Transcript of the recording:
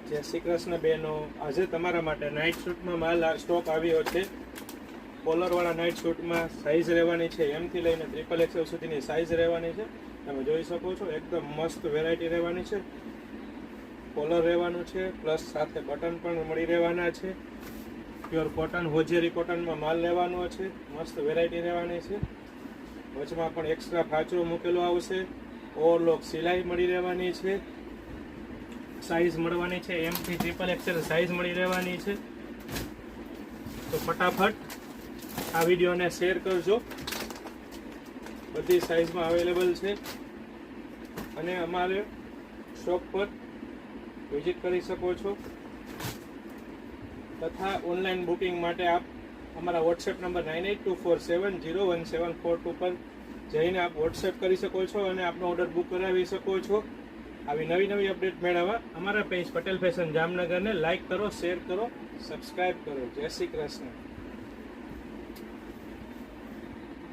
જય શ્રી કૃષ્ણ બહેનો, આજે તમારા માટે નાઇટ શૂટમાં માલ સ્ટોક આવ્યો છે. કોલરવાળા નાઇટ શૂટમાં સાઇઝ રહેવાની છે એમથી લઈને XXL સુધીની સાઇઝ રહેવાની છે. તમે જોઈ શકો છો, એકદમ મસ્ત વેરાયટી રહેવાની છે. કોલર રહેવાનું છે, પ્લસ સાથે બટન પણ મળી રહેવાના છે. પ્યોર કોટન, હોજેરી કોટનમાં માલ લેવાનો છે. મસ્ત વેરાયટી રહેવાની છે. વચમાં પણ એક્સ્ટ્રા ફાચરો મૂકેલો આવશે. ઓવરલોક સિલાઈ મળી રહેવાની છે. સાઇઝ મળવાની છે એમથી XXL સાઇઝ મળી રહેવાની છે. તો ફટાફટ આ વિડીયોને શેર કરજો. બધી સાઇઝમાં અવેલેબલ છે અને અમારે શોપ પર વિઝિટ કરી શકો છો. તથા ઓનલાઈન બુકિંગ માટે આપ અમારા વોટ્સએપ નંબર 9824701742 પર જઈને આપ વોટ્સએપ કરી શકો છો અને આપનો ઓર્ડર બુક કરાવી શકો છો. આવી નવી અપડેટ મેળવવા અમારા પેજ પટેલ ફેશન જામનગરને લાઇક કરો, શેર કરો, સબસ્ક્રાઈબ કરો. જય શ્રી કૃષ્ણ.